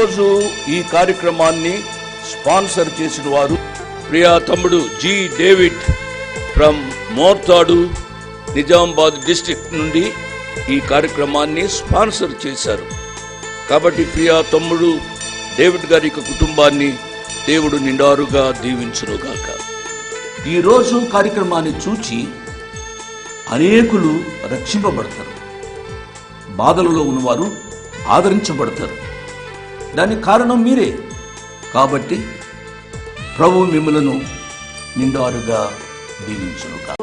ఈరోజు ఈ కార్యక్రమాన్ని స్పాన్సర్ చేసిన వారు ప్రియా తమ్ముడు G David from Mortad Nizamabad district నుండి ఈ కార్యక్రమాన్ని స్పాన్సర్ చేశారు. కాబట్టి ప్రియా తమ్ముడు డేవిడ్ గారి కుటుంబాన్ని దేవుడు నిండారుగా దీవించునుగాక. ఈరోజు కార్యక్రమాన్ని చూచి అనేకులు రక్షింపబడతారు, బాధలలో ఉన్నవారు ఆదరించబడతారు. దానికి కారణం మీరే. కాబట్టి ప్రభు మిమ్మలను నిండారుగా దీవించునుగాక.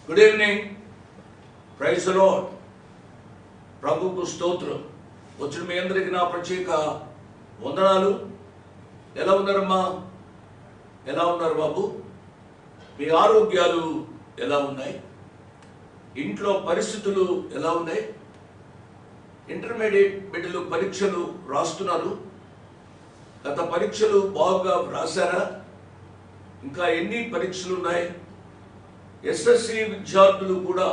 Good evening, praise the Lord. ప్రభుకు స్తోత్రం. వచ్చిన మీ అందరికీ నా ప్రత్యేక వందనాలు. ఎలా ఉన్నారమ్మా? ఎలా ఉన్నారు బాబు? మీ ఆరోగ్యాలు ఎలా ఉన్నాయి? ఇంట్లో పరిస్థితులు ఎలా ఉన్నాయి? ఇంటర్మీడియట్ బిడ్డలు పరీక్షలు రాస్తున్నారు. గత పరీక్షలు బాగా రాశారా? ఇంకా ఎన్ని పరీక్షలు ఉన్నాయి? ఎస్ఎస్సి విద్యార్థులు కూడా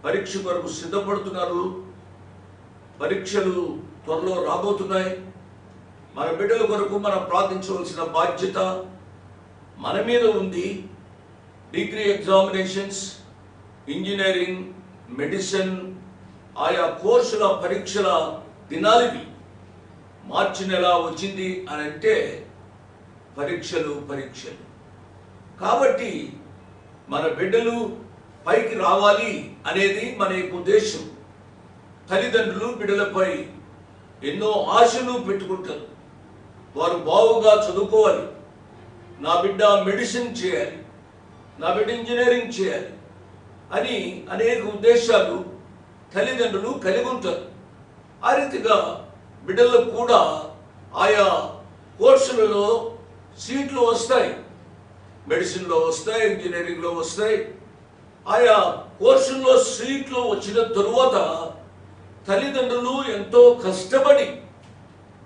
పరీక్ష కొరకు సిద్ధపడుతున్నారు. పరీక్షలు త్వరలో రాబోతున్నాయి. మన బిడ్డల కొరకు మనం ప్రార్థించవలసిన బాధ్యత మన మీద ఉంది. డిగ్రీ ఎగ్జామినేషన్స్, ఇంజనీరింగ్, మెడిసిన్, ఆయా కోర్సుల పరీక్షల దినాలివి. మార్చి నెల వచ్చింది అని అంటే పరీక్షలు. కాబట్టి మన బిడ్డలు పైకి రావాలి అనేది మన ఉద్దేశం. తల్లిదండ్రులు బిడ్డలపై ఎన్నో ఆశలు పెట్టుకుంటారు. వారు బాగుగా చదువుకోవాలి, నా బిడ్డ మెడిసిన్ చేయాలి, నా బిడ్డ ఇంజనీరింగ్ చేయాలి అని అనేక ఉద్దేశాలు తల్లిదండ్రులు కలిగి ఉంటారు. ఆ రీతిగా బిడ్డలకు కూడా ఆయా కోర్సులలో సీట్లు వస్తాయి. మెడిసిన్లో వస్తాయి, ఇంజనీరింగ్లో వస్తాయి. ఆయా కోర్సుల్లో సీట్లు వచ్చిన తరువాత తల్లిదండ్రులు ఎంతో కష్టపడి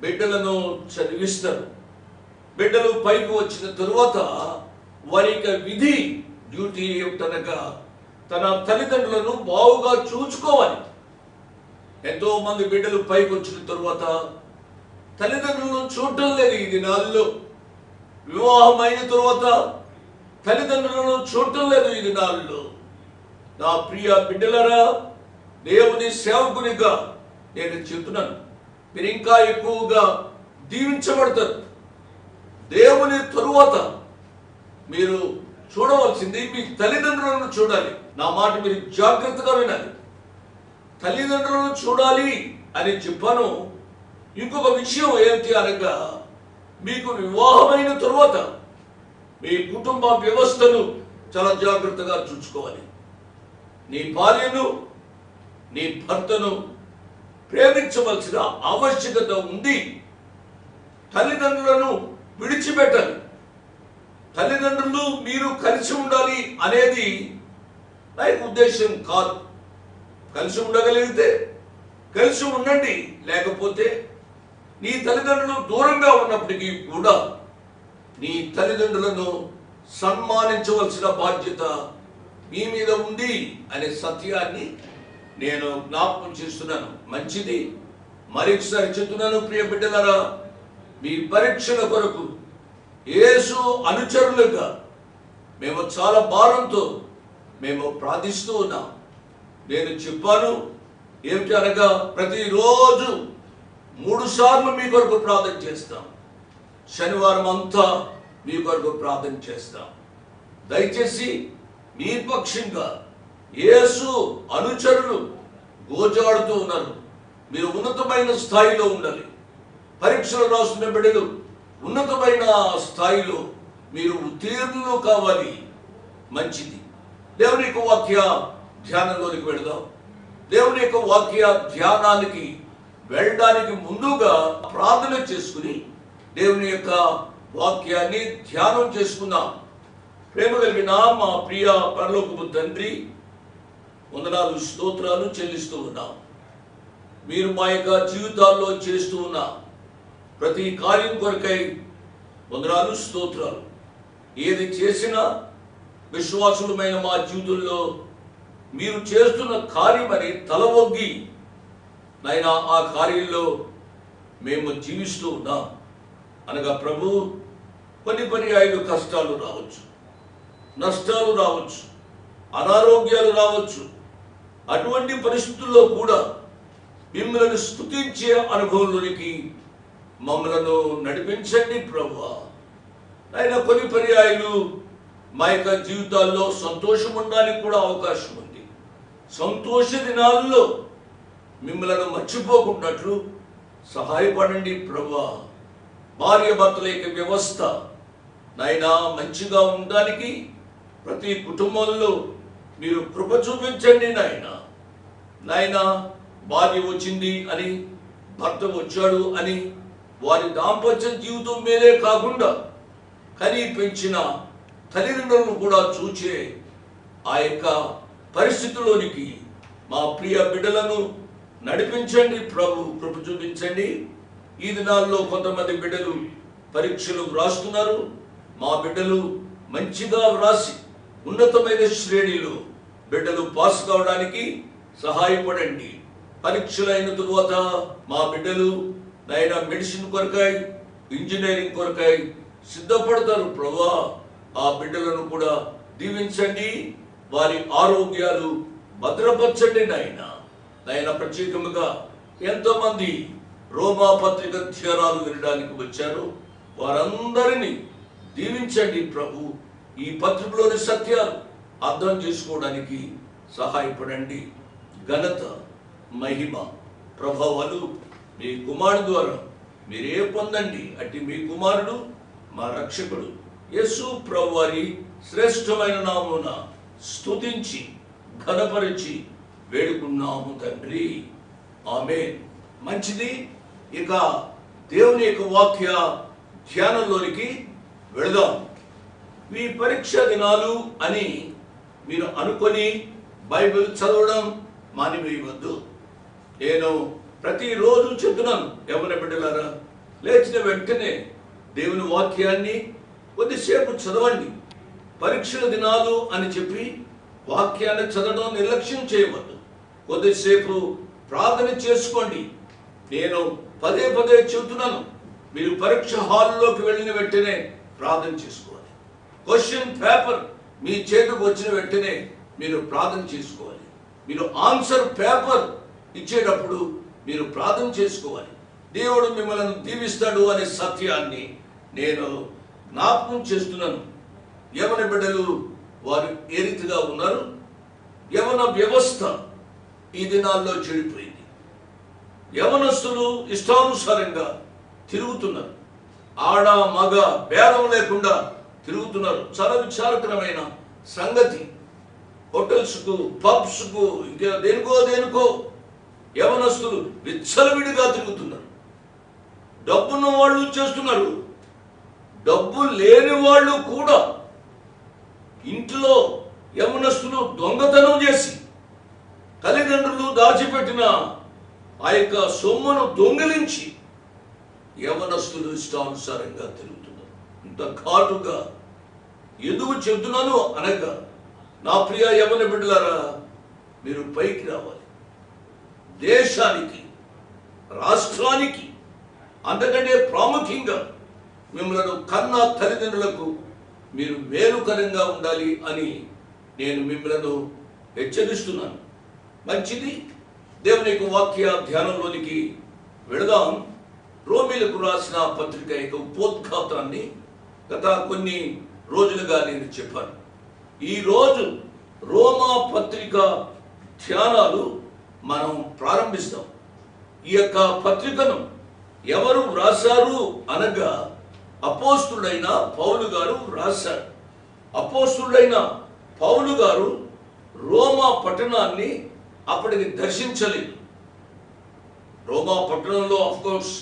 బిడ్డలను చదివిస్తారు. బిడ్డలు పైకి వచ్చిన తరువాత వారి విధి డ్యూటీ ఏమిటనగా తన తల్లిదండ్రులను బాగుగా చూసుకోవాలి. ఎంతో మంది బిడ్డలు పైకి వచ్చిన తరువాత తల్లిదండ్రులను చూడటం లేదు. ఈ దినాల్లో వివాహమైన తరువాత తల్లిదండ్రులను చూడటం లేదు. ఈ దినాల్లో నా ప్రియ బిడ్డలరా, దేవుని సేవకునిగా నేను చెబుతున్నాను, మీరు ఇంకా ఎక్కువగా దీవించబడతారు. దేవుని తరువాత మీరు చూడవలసింది మీ తల్లిదండ్రులను చూడాలి. నా మాట మీరు జాగ్రత్తగా వినాలి. తల్లిదండ్రులను చూడాలి అని చెప్పాను. ఇంకొక విషయం ఏంటి అనగా, మీకు వివాహమైన తరువాత మీ కుటుంబ వ్యవస్థను చాలా జాగ్రత్తగా చూసుకోవాలి. నీ భార్యను, నీ భర్తను ప్రేమించవలసిన ఆవశ్యకత ఉంది. తల్లిదండ్రులను విడిచిపెట్టాలి. తల్లిదండ్రులు మీరు కలిసి ఉండాలి అనేది నా ఉద్దేశం కాదు. కలిసి ఉండగలిగితే కలిసి ఉండండి. లేకపోతే నీ తల్లిదండ్రులు దూరంగా ఉన్నప్పటికీ కూడా నీ తల్లిదండ్రులను సన్మానించవలసిన బాధ్యత మీ మీద ఉంది అనే సత్యాన్ని నేను జ్ఞాపకం చేస్తున్నాను. మంచిది. మరొకసారి చెప్తున్నాను, ప్రియ బిడ్డలారా, మీ పరీక్షల కొరకు యేసు అనుచరులుగా మేము చాలా భారంతో మేము ప్రార్థిస్తూ ఉన్నాం. నేను చెప్పాను ఏమిటి అనగా, ప్రతిరోజు 3 సార్లు మీ కొరకు ప్రార్థన చేస్తాం. శనివారం అంతా మీ కొరకు ప్రార్థన చేస్తాం. దయచేసి మీ పక్షంగా యేసు అనుచరులు గోజాడుతూ ఉన్నారు. మీరు ఉన్నతమైన స్థాయిలో ఉండాలి. పరీక్షలు రాస్తున్న బిడ్డలు ఉన్నతమైన స్థాయిలో మీరు ఉత్తీర్ణులు కావాలి. మంచిది. దేవుని యొక్క వాక్య ధ్యానంలోనికి వెళదాం. దేవుని యొక్క వాక్య ధ్యానానికి వెళ్ళడానికి ముందుగా ప్రార్థన చేసుకుని దేవుని యొక్క వాక్యాన్ని ధ్యానం చేసుకుందాం. ప్రేమ కలిగిన మా ప్రియ పరలోకపు తండ్రి, వందనాలు స్తోత్రాలు చెల్లిస్తూ ఉన్నాం. మీరు మా యొక్క జీవితాల్లో చేస్తూ ఉన్న ప్రతి కార్యం కొరకై వందనాలు స్తోత్రాలు. ఏది చేసినా విశ్వాసులమైన మా జీవితంలో మీరు చేస్తున్న కార్యమని తల ఒగ్గి నాయనా ఆ కార్యంలో మేము జీవిస్తూ ఉన్నాం. అనగా ప్రభు, కొన్ని పర్యాయాలు కష్టాలు రావచ్చు, నష్టాలు రావచ్చు, అనారోగ్యాలు రావచ్చు. అటువంటి పరిస్థితుల్లో కూడా మిమ్మల్ని స్తుతించే అనుభవంలోనికి మమ్మలను నడిపించండి ప్రభువా. అయినా కొన్ని పర్యాయాలు మా యొక్క జీవితాల్లో సంతోషం ఉండడానికి కూడా అవకాశం ఉంది. సంతోష దినాల్లో మిమ్మల్ని మర్చిపోకున్నట్లు సహాయపడండి ప్రభువా. భార్య భర్తల యొక్క వ్యవస్థ నాయనా మంచిగా ఉండడానికి ప్రతి కుటుంబంలో మీరు కృప చూపించండి నాయనా. భార్య వచ్చింది అని, భర్త వచ్చాడు అని వారి దాంపత్య జీవితం మీదే కాకుండా కని పెంచిన తల్లిదండ్రులను కూడా చూచే ఆ యొక్క పరిస్థితిలోనికి మా ప్రియ బిడ్డలను నడిపించండి ప్రభు, కృప చూపించండి. ఈ దినాల్లో కొంతమంది బిడ్డలు పరీక్షలు వ్రాస్తున్నారు. మా బిడ్డలు మంచిగా వ్రాసి ఉన్నతమైన శ్రేణిలో బిడ్డలు పాస్ కావడానికి సహాయపడండి. పరీక్షలైన తరువాత మా బిడ్డలు నాయన మెడిసిన్ కొరకాయి, ఇంజనీరింగ్ కొరకాయి సిద్ధపడతారు ప్రభువా. ఆ బిడ్డలను కూడా దీవించండి. వారి ఆరోగ్యాలు భద్రపరచండి నాయన. ప్రత్యేకముగా ఎంతోమంది రోమా పత్రిక ధ్యానాలు వినడానికి వచ్చారు. వారందరినీ దీవించండి ప్రభు. ఈ పత్రికలోని సత్యాలు అర్థం చేసుకోవడానికి సహాయపడండి. ఘనత, మహిమ, ప్రభావాలు మీ కుమారుడు ద్వారా మీరే పొందండి. అట్టి మీ కుమారుడు మా రక్షకుడు యేసు ప్రభు వారి శ్రేష్టమైన నామమున స్తుతించి ఘనపరిచి వేడుకున్నాము తండ్రి, ఆమేన్. మంచిది. ఇక దేవుని యొక్క వాక్య ధ్యానంలోనికి వెళదాం. మీ పరీక్ష దినాలు అని మీరు అనుకొని బైబిల్ చదవడం మానివేయవద్దు. నేను ప్రతిరోజు చెప్తున్నాను, యవ్వన బిడ్డలారా, లేచిన వెంటనే దేవుని వాక్యాన్ని కొద్దిసేపు చదవండి. పరీక్షల దినాలు అని చెప్పి వాక్యాన్ని చదవడం నిర్లక్ష్యం చేయవద్దు. కొద్దిసేపు ప్రార్థన చేసుకోండి. నేను పదే పదే చెబుతున్నాను, మీరు పరీక్ష హాల్లోకి వెళ్ళిన వెంటనే ప్రార్థన చేసుకోవాలి. క్వశ్చన్ పేపర్ మీ చేతికి వచ్చిన వెంటనే మీరు ప్రార్థన చేసుకోవాలి. మీరు ఆన్సర్ పేపర్ ఇచ్చేటప్పుడు మీరు ప్రార్థన చేసుకోవాలి. దేవుడు మిమ్మల్ని దీవిస్తాడు అనే సత్యాన్ని నేను జ్ఞాపకం చేస్తున్నాను. యవన బిడ్డలు వారు ఏ రీతిగా ఉన్నారు? యవన వ్యవస్థ ఈ దినాల్లో చెడిపోయింది. యవనస్తులు ఇష్టానుసారంగా తిరుగుతున్నారు. ఆడ మగ భేదం లేకుండా తిరుగుతున్నారు. చాలా విచారకరమైన సంగతి. హోటల్స్కు, పబ్స్కు, ఇంకా దేనికో యవనస్తులు విచ్చలవిడిగా తిరుగుతున్నారు. డబ్బున్న వాళ్ళు చేస్తున్నారు, డబ్బు లేని వాళ్ళు కూడా ఇంట్లో యవనస్తులు దొంగతనం చేసి తల్లిదండ్రులు దాచిపెట్టిన ఆ యొక్క సొమ్మును దొంగిలించి యవనస్తులు ఇష్టానుసారంగా తిరుగుతున్నారు. ఇంత ఘాటుగా ఎందుకు చెబుతున్నాను అనగా, నా ప్రియ యవన బిడ్డలారా, మీరు పైకి రావాలి. దేశానికి, రాష్ట్రానికి, అంతకంటే ప్రాముఖ్యంగా మిమ్మల్ని కన్న తల్లిదండ్రులకు మీరు మేలుకరంగా ఉండాలి అని నేను మిమ్మల్ని హెచ్చరిస్తున్నాను. మంచిది. దేవుని యొక్క వాక్య ధ్యానంలోనికి వెళదాం. రోమీలకు రాసిన పత్రిక యొక్క ఉపోద్ఘాతాన్ని గత కొన్ని రోజులుగా నేను చెప్పాను. ఈ రోజు రోమా పత్రిక ధ్యానాలు మనం ప్రారంభిస్తాం. ఈ యొక్క పత్రికను ఎవరు వ్రాసారు అనగా అపోస్తుడైన పౌలు గారు రాశారు. అపోస్తుడైన పౌలు గారు రోమా పట్టణాన్ని అప్పటికి దర్శించలేదు. రోమా పట్టణంలో అఫ్కోర్స్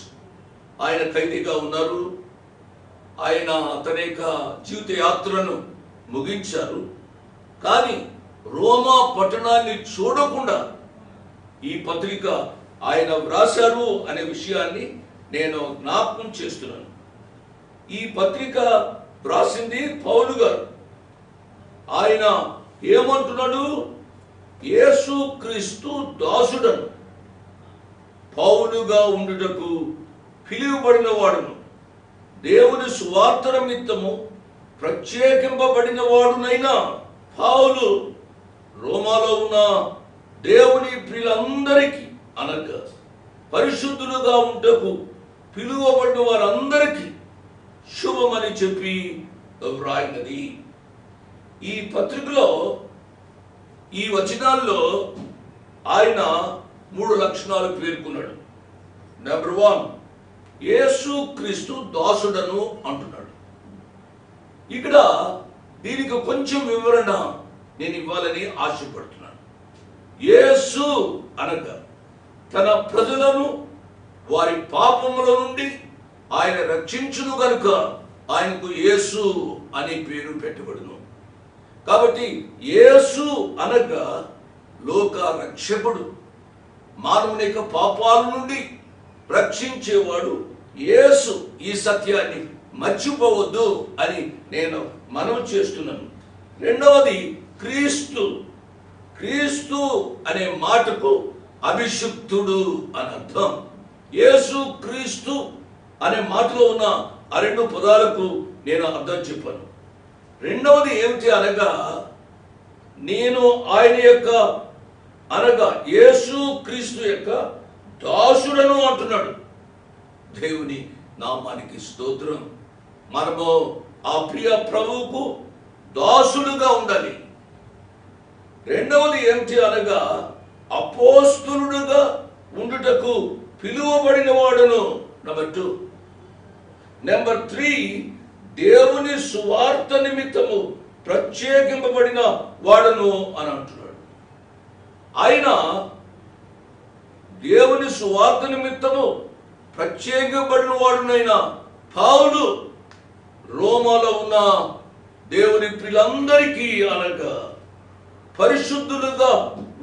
ఆయన ఖైదీగా ఉన్నారు. ఆయన తన యొక్క జీవిత యాత్రను ముగించారు. కానీ రోమా పట్టణాన్ని చూడకుండా ఈ పత్రిక ఆయన వ్రాశారు అనే విషయాన్ని నేను జ్ఞాపకం చేస్తున్నాను. ఈ పత్రిక వ్రాసింది పౌలు గారు. ఆయన ఏమంటున్నాడు? యేసు క్రీస్తు దాసుడను, పౌలుగా ఉండుటకు పిలువబడిన వాడును, దేవుని సువార్త నిమిత్తము ప్రత్యేకింపబడిన వాడునైనా పౌలు రోమాలో ఉన్న దేవుని ప్రియులందరికీ అనగా పరిశుద్ధులుగా ఉంటకు పిలువబడిన వారందరికీ శుభమని చెప్పి వ్రాయినది. ఈ పత్రికలో ఈ వచనాల్లో ఆయన 3 లక్షణాలు పేర్కొన్నాడు. నెంబర్ 1, యేసు క్రీస్తు దాసుడను అంటున్నాడు. ఇక్కడ దీనికి కొంచెం వివరణ నేను ఇవ్వాలని ఆశపడుతున్నాను. యేసు అనగా తన ప్రజలను వారి పాపముల నుండి ఆయన రక్షించును గనుక ఆయనకు యేసు అనే పేరు పెట్టబడును. కాబట్టి యేసు అనగా లోక రక్షకుడు, మానవుని యొక్క పాపాల నుండి రక్షించేవాడు యేసు. ఈ సత్యాన్ని మర్చిపోవద్దు అని నేను మనవి చేస్తున్నాను. రెండవది క్రీస్తు. క్రీస్తు అనే మాటకు అభిషిక్తుడు అని అర్థం. యేసు క్రీస్తు అనే మాటలో ఉన్న ఆ 2 పదాలకు నేను అర్థం చెప్పాను. రెండవది ఏమిటి అనగా, నేను ఆయన యొక్క అనగా యేసు క్రీస్తు యొక్క దాసుడను అంటున్నాడు. దేవుని నామానికి స్తోత్రం. మనము ఆ ప్రియ ప్రభువుకు దాసుడుగా ఉండాలి. రెండవది ఏమిటి అనగా, అపోస్తులుడుగా ఉండుటకు పిలువబడిన వాడును. నెంబర్ 2. నెంబర్ 3, దేవుని సువార్త నిమిత్తము ప్రత్యేకింపబడిన వాడును అని అంటున్నాడు. ఆయన దేవుని సువార్త నిమిత్తము ప్రత్యేకింపబడిన వాడునైనా పౌలు రోమాలో ఉన్న దేవుని ప్రియులందరికీ అనగా పరిశుద్ధులుగా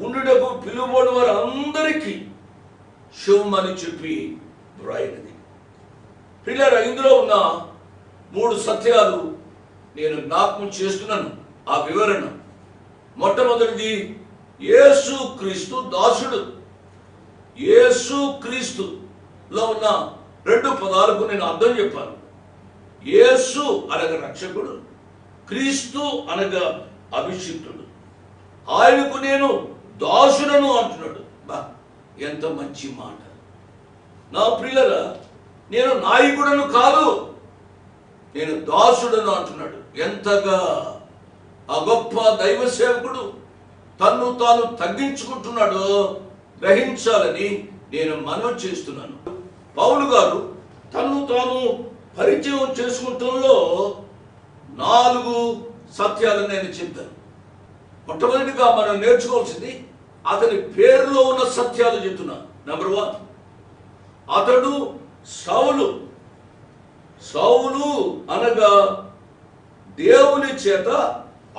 ఉండుటకు పిలువబడిన వారందరికీ శుభమని చెప్పి వ్రాయినది. ప్రియులారా, ఇందులో ఉన్న 3 సత్యాలు నేను జ్ఞాపకం చేస్తున్నాను. ఆ వివరణ మొట్టమొదటిది, యేసు క్రీస్తు దాసుడు. యేసు క్రీస్తులో ఉన్న 2 పదాలకు నేను అర్థం చెప్పాను. యేసు అనగా రక్షకుడు, క్రీస్తు అనగా అభిషిక్తుడు. ఆయనకు నేను దాసుడను అంటున్నాడు. బా, ఎంత మంచి మాట! నా ప్రియులరా, నేను నాయకుడను కాదు, నేను దాసుడను అంటున్నాడు. ఎంతగా ఆ గొప్ప దైవ సేవకుడు తన్ను తాను తగ్గించుకుంటున్నాడో గ్రహించాలని నేను మనవి చేస్తున్నాను. పౌలు గారు తన్ను తాను పరిచయం చేసుకుంటంలో 4 సత్యాలు నేను చెప్తాను. మొట్టమొదటిగా మనం నేర్చుకోవాల్సింది అతని పేరులో ఉన్న సత్యాలు చెప్తున్నా. నెంబర్ 1, అతడు సౌలు. సౌలు అనగా దేవుని చేత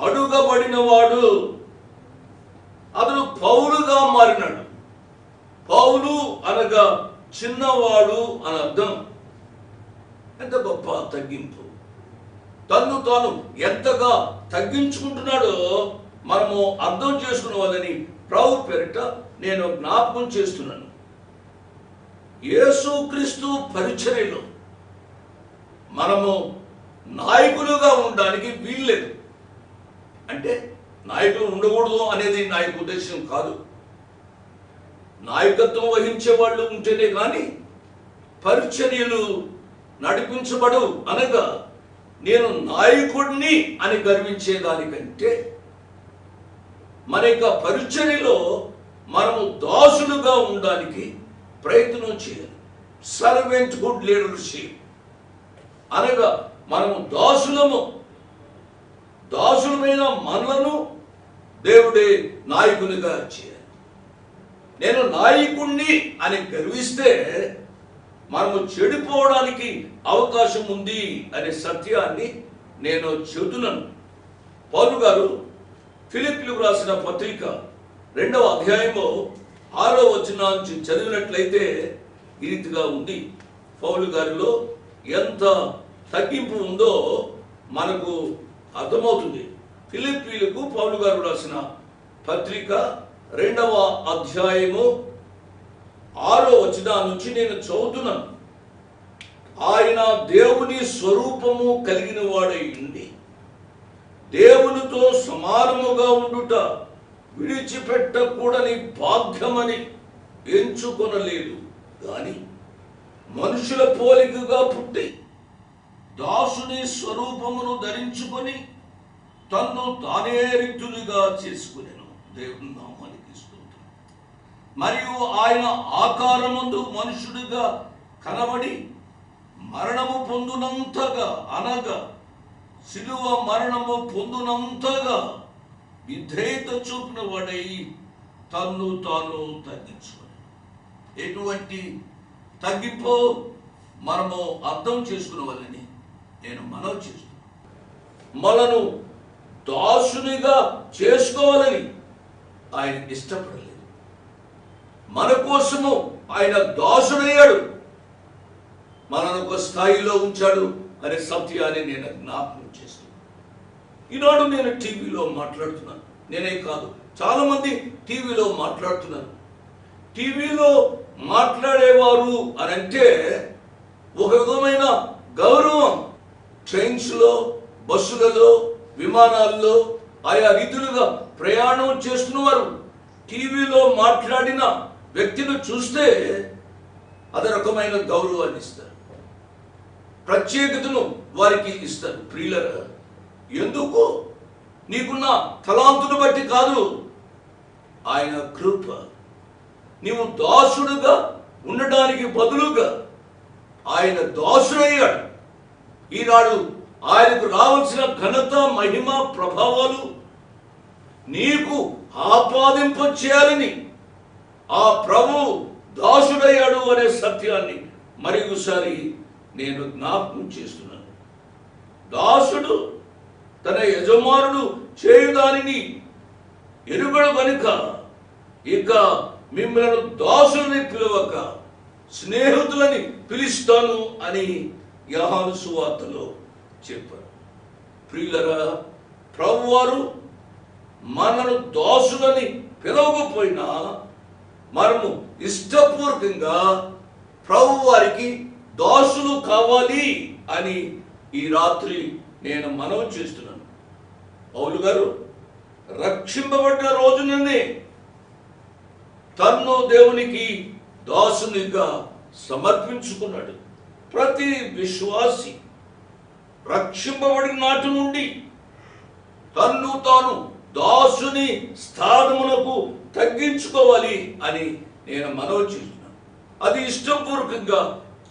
అడుగబడినవాడు. అతడు పౌలుగా మారినాడు. పౌలు అనగా చిన్నవాడు అని అర్థం. ఎంత గొప్ప తగ్గింపు! తన్ను తాను ఎంతగా తగ్గించుకుంటున్నాడో మనము అర్థం చేసుకున్న వాళ్ళని ప్రభు పేరిట నేను జ్ఞాపకం చేస్తున్నాను. యేసుక్రీస్తు పరిచర్యలో మనము నాయకులుగా ఉండడానికి వీల్లేదు. అంటే నాయకులు ఉండకూడదు అనేది నా యొక్క ఉద్దేశం కాదు. నాయకత్వం వహించే వాళ్ళు ఉంటేనే కానీ పరిచర్యలు నడిపించబడు. అనగా నేను నాయకుడిని అని గర్వించేదానికంటే మన యొక్క పరిచర్యలో మనము దాసులుగా ఉండడానికి ప్రయత్నం చేయాలి. సర్వెంట్హుడ్ లీడర్షిప్. అనగా మనము దాసులమైన మనలను దేవుడే నాయకునిగా చేయాలి. నేను నాయకుణ్ణి అని గర్విస్తే మనము చెడిపోవడానికి అవకాశం ఉంది అనే సత్యాన్ని నేను చెబుతున్నాను. పౌలు గారు ఫిలిప్పీయులకు రాసిన పత్రిక 2వ అధ్యాయము 6వ వచనం నుంచి చదివినట్లయితే ఈ రీతిగా ఉంది. పౌలు గారిలో ఎంత తగ్గింపు ఉందో మనకు అర్థమవుతుంది. ఫిలిప్పీయులకు పౌలు గారు రాసిన పత్రిక 2వ అధ్యాయము 6వ వచనం నుంచి నేను చదువుతున్నాను. ఆయన దేవుని స్వరూపము కలిగిన వాడై ఉండి దేవునితో సమానముగా ఉండుట విడిచిపెట్టకూడని భాగ్యమని ఎంచుకొనలేదు గాని మనుషుల పోలికగా పుట్టి దాసుని స్వరూపమును ధరించుకొని తన్ను తానే రిక్తునిగా చేసుకునేను. దేవుని నామానికి స్తోత్రం. మరియు ఆయన ఆకారమందు మనుషుడిగా కనబడి మరణము పొందునంతగా అనగా శిలువ మరణము పొందునంతగా విధేయత చూపిన వాడై తన్ను తాను తగ్గించుకుని. ఎటువంటి తగ్గింపో మనము అర్థం చేసుకునే వాళ్ళని నేను మనవి చేస్తున్నాను. మనను దాసునిగా చేసుకోవాలని ఆయన ఇష్టపడలేదు. మన కోసము ఆయన దాసుడయ్యాడు, మనను ఒక స్థాయిలో ఉంచాడు అనే సత్యాన్ని నేను జ్ఞాపకం చేస్తున్నాను. ఈనాడు నేను టీవీలో మాట్లాడుతున్నాను, నేనే కాదు చాలా మంది టీవీలో మాట్లాడుతున్నారు. టీవీలో మాట్లాడేవారు అని అంటే ఒక విధమైన గౌరవం. ట్రైన్స్లో, బస్సులలో, విమానాల్లో ఆయా రీతులుగా ప్రయాణం చేస్తున్నవారు టీవీలో మాట్లాడిన వ్యక్తిని చూస్తే అదే రకమైన గౌరవాన్ని ఇస్తారు, ప్రత్యేకతను వారికి ఇస్తారు. ప్రియులరా, ఎందుకు? నీకున్న తలాంతును బట్టి కాదు, ఆయన కృప. నీవు దాసుడుగా ఉండడానికి బదులుగా ఆయన దాసుడయ్యాడు. ఈనాడు ఆయనకు రావాల్సిన ఘనత, మహిమ, ప్రభావాలు నీకు ఆపాదింప చేయాలని ఆ ప్రభు దాసుడయ్యాడు అనే సత్యాన్ని మరి ఒకసారి నేను జ్ఞాపకం చేస్తున్నాను. దాసుడు తన యజమానుడు చేయుదానిని ఎరుగడు కనుక ఇక మిమ్మల్ని దాసులని పిలవక స్నేహితులని పిలుస్తాను అని యోహాను సువార్తలో చెప్పారు. ప్రియులరా, ప్రభువారు మనను దాసులని పిలవకపోయినా మనము ఇష్టపూర్వకంగా ప్రభు వారికి దాసులు కావాలి అని ఈ రాత్రి నేను మనవి చేస్తున్నాను. పౌలు గారు రక్షింపబడ్డ రోజుననే తన్ను దేవునికి దాసునిగా సమర్పించుకున్నాడు. ప్రతి విశ్వాసి రక్షింపబడిన నాటి నుండి తన్ను తాను దాసుని స్థానమునకు తగ్గించుకోవాలి అని నేను మనవి చేస్తున్నాను. అది ఇష్టపూర్వకంగా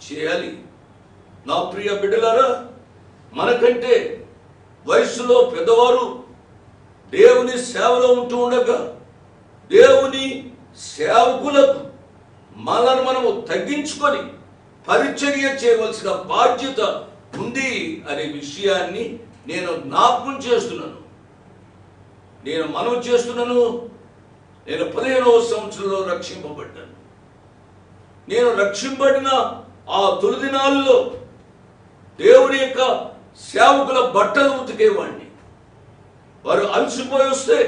చేయాలి. నా ప్రియ బిడ్డలారా, మనకంటే వయసులో పెద్దవారు దేవుని సేవలో ఉంటూ ఉండగా దేవుని సేవకులకు మనల్ని మనము తగ్గించుకొని పరిచర్య చేయవలసిన బాధ్యత ఉంది అనే విషయాన్ని నేను జ్ఞాపకం చేస్తున్నాను. నేను మనవి చేస్తున్నాను. నేను 15వ సంవత్సరంలో రక్షింపబడ్డాను. నేను రక్షింపబడిన ఆ తొలి దినాల్లో దేవుని యొక్క సేవకుల బట్టలు ఉతికేవాడిని. వారు అలసిపోయి వస్తే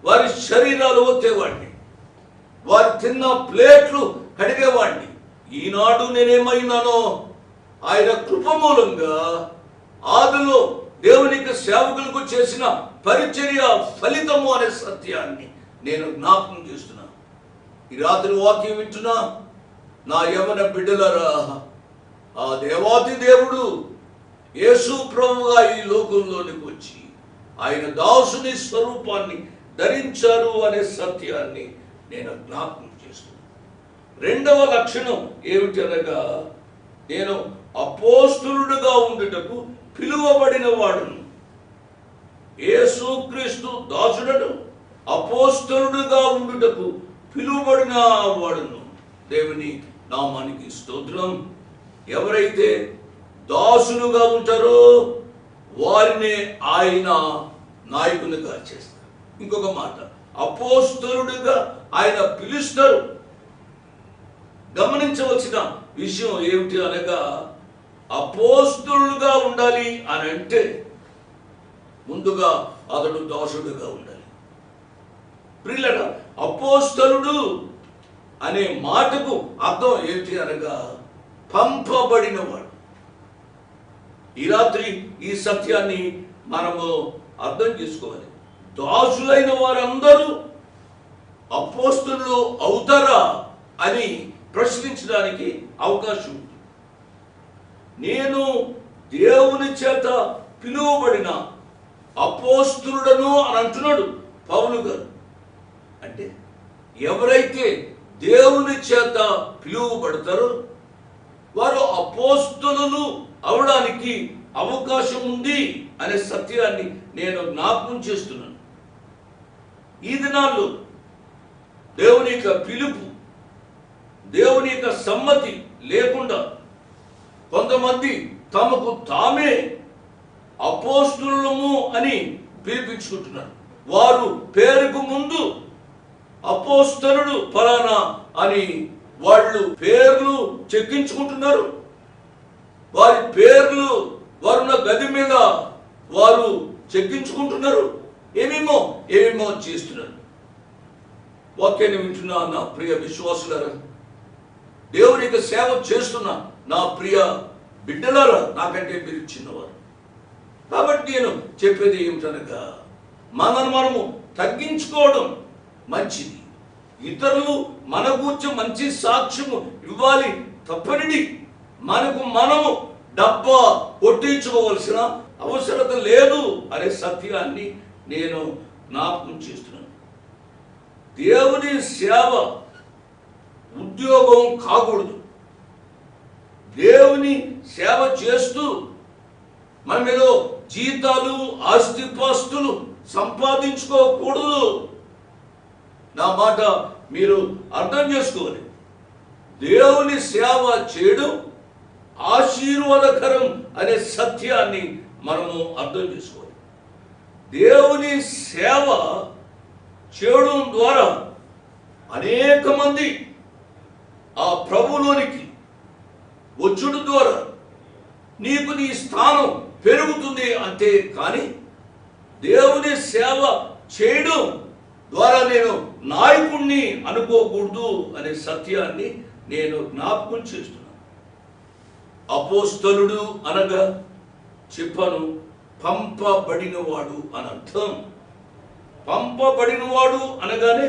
వారి శరీరాలు ఒత్తేవాడిని, వారు తిన్న ప్లేట్లు కడిగేవాడిని. ఈనాడు నేనేమైనానో ఆయన కృప మూలంగా ఆదిలో దేవునికి సేవకులకు చేసిన పరిచర్య ఫలితము అనే సత్యాన్ని నేను జ్ఞాపకం చేస్తున్నాను. ఈ రాత్రి వాక్యం వింటున్నా నా యవన బిడ్డలరా, ఆ దేవాది దేవుడు యేసు ప్రభువుగా ఈ లోకంలోనికి వచ్చి ఆయన దాసుని స్వరూపాన్ని ధరించారు అనే సత్యాన్ని నేను జ్ఞాపకం చేస్తున్నాను. రెండవ లక్షణం ఏమిటనగా నేను అపోస్తులుడుగా ఉండుటకు పిలువబడిన వాడును. యేసుక్రీస్తు దాసుడను అపోస్తలుడుగా ఉండుటకు పిలువబడిన వాడును. దేవుని నామానికి స్తోత్రం. ఎవరైతే దాసులుగా ఉంటారో వారినే ఆయన నాయకునిగా చేస్తారు. ఇంకొక మాట, అపోస్తలుడిగా ఆయన పిలుస్తారు. గమనించవలసిన విషయం ఏమిటి అనగా, అపోస్తలుడుగా ఉండాలి అని అంటే ముందుగా అతడు దాసుడుగా ఉండాలి. ప్రియులారా, అపోస్తలుడు అనే మాటకు అర్థం ఏమిటి అనగా పంపబడినవాడు. ఈ రాత్రి ఈ సత్యాన్ని మనము అర్థం చేసుకోవాలి. దాసులైన వారందరూ అపోస్తలులు అవుతారా అని ప్రశ్నించడానికి అవకాశం ఉంది. నేను దేవుని చేత పిలువబడిన అపోస్తలుడను అని అంటున్నాడు పౌలు గారు. అంటే ఎవరైతే దేవుని చేత పిలువబడతారో వారు అపోస్తలులు అవడానికి అవకాశం ఉంది అనే సత్యాన్ని నేను జ్ఞాపకం చేస్తున్నాను. ఈ దినాల్లో దేవుని యొక్క పిలుపు, దేవుని యొక్క సమ్మతి లేకుండా కొంతమంది తమకు తామే అపోస్తలులము అని పిలిపించుకుంటున్నారు. వారు పేరుకు ముందు అపోస్తలుడు ఫలానా అని వాళ్ళు పేర్లు చెక్కించుకుంటున్నారు. వారి పేర్లు వారున్న గది మీద వారు చెక్కించుకుంటున్నారు. ఏమేమో చేస్తున్నారు. వాక్యాన్ని వింటున్నా నా ప్రియ విశ్వాసులారా, దేవుని యొక్క సేవ చేస్తున్న నా ప్రియ బిడ్డలారా, నాకంటే మీరు చిన్నవారు. కాబట్టి నేను చెప్పేది ఏమిటనగా, మనము తగ్గించుకోవడం మంచిది. ఇతరులు మన గురించి మంచి సాక్ష్యము ఇవ్వాలి తప్పనిది. మనము డబ్బా కొట్టించుకోవలసిన అవసరత లేదు అనే సత్యాన్ని నేను జ్ఞాపకం చేస్తున్నాను. దేవుని సేవ ఉద్యోగం కాకూడదు. దేవుని సేవ చేస్తూ మనం ఏదో జీతాలు ఆస్తిపాస్తులు సంపాదించుకోకూడదు. నా మాట మీరు అర్థం చేసుకోవాలి. దేవుని సేవ చేయడం ఆశీర్వాదకరం అనే సత్యాన్ని మనము అర్థం చేసుకోవాలి. దేవుని సేవ చేయడం ద్వారా అనేక మంది ఆ ప్రభులోనికి వచ్చుడు ద్వారా నీకు నీ స్థానం పెరుగుతుంది అంతే. కానీ దేవుని సేవ చేయడం ద్వారా నేను నాయకుణ్ణి అనుకోకూడదు అనే సత్యాన్ని నేను జ్ఞాపకం చేస్తున్నాను. అపోస్తలుడు అనగా చెప్పాను, పంపబడినవాడు అని అర్థం. పంపబడినవాడు అనగానే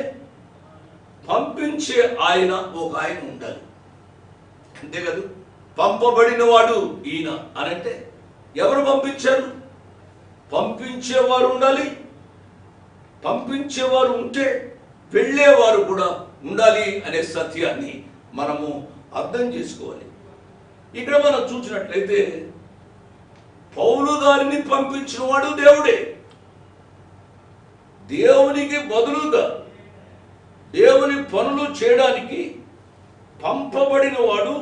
పంపించే ఆయన ఒక ఆయన ఉండాలి, అంతే కదా. పంపబడినవాడు ఈయన అనంటే ఎవరు పంపించారు? పంపించేవారు ఉండాలి. పంపించేవారు ఉంటే వెళ్ళేవారు కూడా ఉండాలి అనే సత్యాన్ని మనము అర్థం చేసుకోవాలి. ఇక్కడ మనం చూసినట్లయితే పౌలు గారిని పంపించిన వాడు దేవుడే. దేవునికి బదులుగా దేవుని పనులు చేయడానికి పంపబడిన వాడు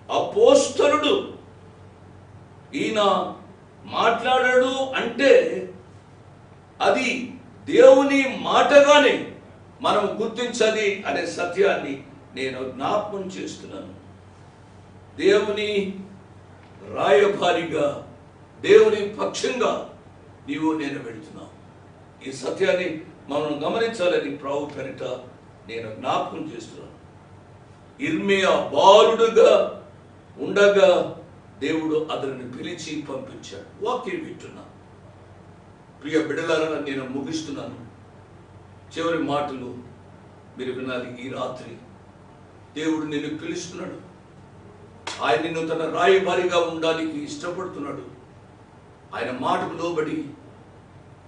అపోస్తలుడు. ఈయన మాట్లాడాడు అంటే అది దేవుని మాటగానే మనం గుర్తించాలి అనే సత్యాన్ని నేను జ్ఞాపకం చేస్తున్నాను. దేవుని రాయభారిగా, దేవుని పక్షంగా నీవు నేను వెళుతున్నావు. ఈ సత్యాన్ని మనం గమనించాలని ప్రభు పేరిట నేను జ్ఞాపకం చేస్తున్నాను. ఇర్మియా బాలుడుగా ఉండగా దేవుడు అతనిని పిలిచి పంపించాడు. వాక్యం వింటున్నా ప్రియ బిడ్డలారా, నేను ముగిస్తున్నాను. చివరి మాటలు మీరు వినాలి. ఈ రాత్రి దేవుడు నిన్ను పిలుస్తున్నాడు. ఆయన నిన్ను తన రాయబారిగా ఉండడానికి ఇష్టపడుతున్నాడు. ఆయన మాటకు లోబడి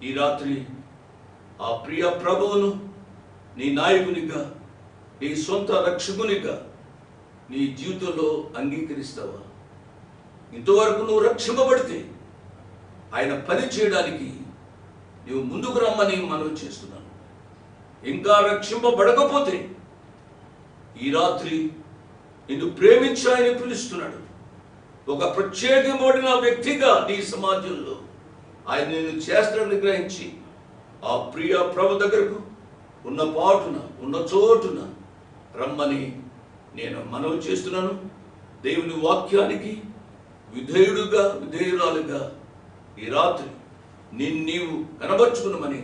ఈ రాత్రి ఆ ప్రియ ప్రభువును నీ నాయకునిగా, నీ సొంత రక్షకునిగా నీ జీవితంలో అంగీకరిస్తావా? ఇంతవరకు నువ్వు రక్షింపబడితే ఆయన పని చేయడానికి నువ్వు ముందుకు రమ్మని మనవి చేస్తున్నాను. ఇంకా రక్షింపబడకపోతే ఈ రాత్రి నిన్ను ప్రేమించి ఆయన పిలుస్తున్నాడు. ఒక ప్రత్యేకమైన వ్యక్తిగా నీ సమాజంలో ఆయన నిన్ను చేస్తాడని గ్రహించి ఆ ప్రియ ప్రభు దగ్గరకు ఉన్న పాటున ఉన్న చోటున రమ్మని నేను మనవి చేస్తున్నాను. దేవుని వాక్యానికి విధేయురాలుగా ఈ రాత్రి నీవు కనబరుచుకున్నామని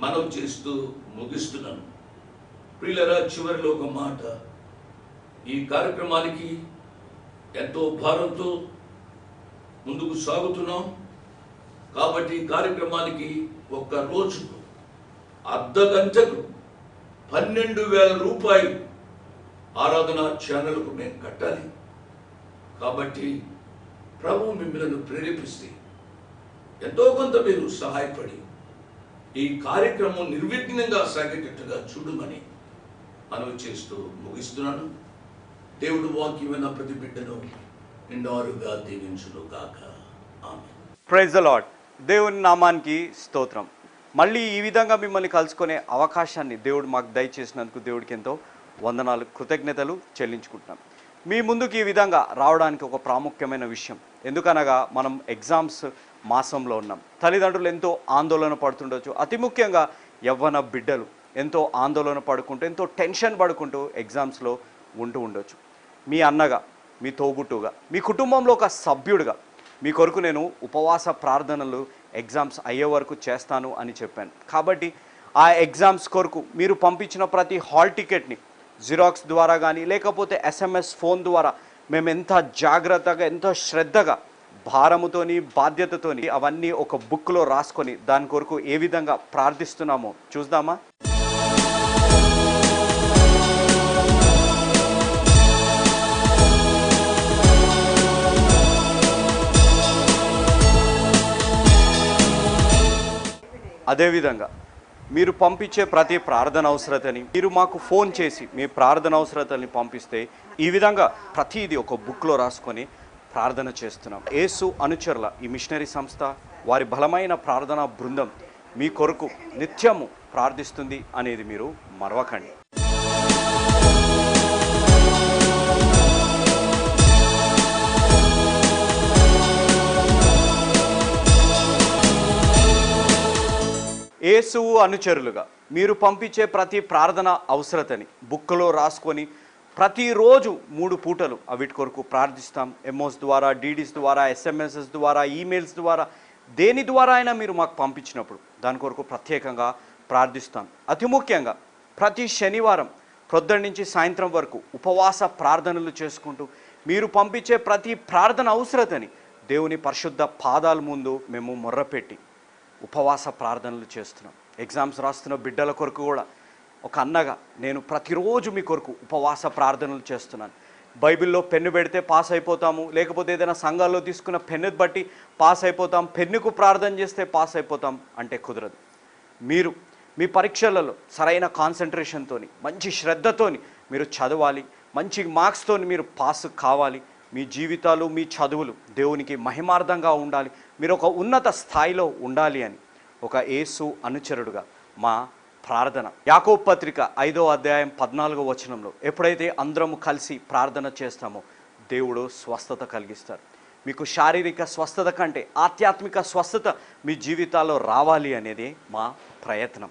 మనవి చేస్తూ ముగిస్తున్నాను. ప్రియులరా, చివరిలో ఒక మాట. ఈ కార్యక్రమానికి ఎంతో భారంతో ముందుకు సాగుతున్నాం కాబట్టి ఈ కార్యక్రమానికి ఒక్క రోజుకు అర్ధ గంటకు 12,000 రూపాయలు ఆరాధన ఛానల్కు మేము కట్టాలి. కాబట్టి ప్రభు మిమ్మల్ని ప్రేరేపిస్తే ఎంతో కొంత మీరు సహాయపడి ఈ కార్యక్రమం నిర్విఘ్నంగా సాగేటట్టుగా చూడమని మనవి చేస్తూ ముగిస్తున్నాను. దేవుడు వాక్యమైన ప్రతి బిడ్డను నిండారుగా దీవించును గాక. ఆమేన్. Praise the Lord. దేవుని నామానికి స్తోత్రం. మళ్ళీ ఈ విధంగా మిమ్మల్ని కలుసుకునే అవకాశాన్ని దేవుడు మాకు దయచేసినందుకు దేవుడికి ఎంతో వందనాలు, కృతజ్ఞతలు చెల్లించుకుంటున్నాం. మీ ముందుకు ఈ విధంగా రావడానికి ఒక ప్రాముఖ్యమైన విషయం. ఎందుకనగా మనం ఎగ్జామ్స్ మాసంలో ఉన్నాం. తల్లిదండ్రులు ఎంతో ఆందోళన పడుతుండొచ్చు. అతి ముఖ్యంగా యవ్వన బిడ్డలు ఎంతో ఆందోళన పడుకుంటూ, ఎంతో టెన్షన్ పడుకుంటూ ఎగ్జామ్స్లో ఉంటూ ఉండొచ్చు. మీ అన్నగా, మీ తోబుట్టుగా, మీ కుటుంబంలో ఒక సభ్యుడిగా మీ కొరకు నేను ఉపవాస ప్రార్థనలు ఎగ్జామ్స్ అయ్యే వరకు చేస్తాను అని చెప్పాను. కాబట్టి ఆ ఎగ్జామ్స్ కొరకు మీరు పంపించిన ప్రతి హాల్ టికెట్ని జిరాక్స్ ద్వారా కానీ లేకపోతే SMS ఫోన్ ద్వారా మేము ఎంత జాగ్రత్తగా, ఎంతో శ్రద్ధగా, భారముతోని, బాధ్యతతోని అవన్నీ ఒక బుక్లో రాసుకొని దాని కొరకు ఏ విధంగా ప్రార్థిస్తున్నామో చూద్దామా? అదేవిధంగా మీరు పంపించే ప్రతి ప్రార్థన అవసరతని మీరు మాకు ఫోన్ చేసి మీ ప్రార్థన అవసరతని పంపిస్తే ఈ విధంగా ప్రతిదీ ఒక బుక్లో రాసుకొని ప్రార్థన చేస్తున్నాం. యేసు అనుచరుల ఈ మిషనరీ సంస్థ, వారి బలమైన ప్రార్థనా బృందం మీ కొరకు నిత్యము ప్రార్థిస్తుంది అనేది మీరు మరవకండి. యేసు అనుచరులుగా మీరు పంపించే ప్రతి ప్రార్థన అవసరతని బుక్లో రాసుకొని ప్రతిరోజు 3 పూటలు వీటి కొరకు ప్రార్థిస్తాం. MOS ద్వారా, DDs ద్వారా, SMSs ద్వారా, ఈమెయిల్స్ ద్వారా, దేని ద్వారా అయినా మీరు మాకు పంపించినప్పుడు దాని కొరకు ప్రత్యేకంగా ప్రార్థిస్తాం. అతి ముఖ్యంగా ప్రతి శనివారం ప్రొద్దున నుంచి సాయంత్రం వరకు ఉపవాస ప్రార్థనలు చేసుకుంటూ మీరు పంపించే ప్రతి ప్రార్థన అవసరతని దేవుని పరిశుద్ధ పాదాల ముందు మేము మొర్రపెట్టి ఉపవాస ప్రార్థనలు చేస్తున్నాం. ఎగ్జామ్స్ రాస్తున్న బిడ్డల కొరకు కూడా ఒక అన్నగా నేను ప్రతిరోజు మీ కొరకు ఉపవాస ప్రార్థనలు చేస్తున్నాను. బైబిల్లో పెన్ను పెడితే పాస్ అయిపోతాము, లేకపోతే ఏదైనా సంఘాల్లో తీసుకున్న పెన్ను బట్టి పాస్ అయిపోతాం, పెన్నుకు ప్రార్థన చేస్తే పాస్ అయిపోతాం అంటే కుదరదు. మీరు మీ పరీక్షలలో సరైన కాన్సన్ట్రేషన్తో, మంచి శ్రద్ధతోని మీరు చదవాలి. మంచి మార్క్స్తో మీరు పాస్ కావాలి. మీ జీవితాలు, మీ చదువులు దేవునికి మహిమార్థంగా ఉండాలి. మీరు ఒక ఉన్నత స్థాయిలో ఉండాలి అని ఒక యేసు అనుచరుడుగా మా ప్రార్థన. యాకోబు పత్రిక 5వ అధ్యాయం 14వ వచనంలో ఎప్పుడైతే అందరము కలిసి ప్రార్థన చేస్తామో దేవుడు స్వస్థత కలిగిస్తారు. మీకు శారీరక స్వస్థత కంటే ఆధ్యాత్మిక స్వస్థత మీ జీవితాల్లో రావాలి అనేది మా ప్రయత్నం.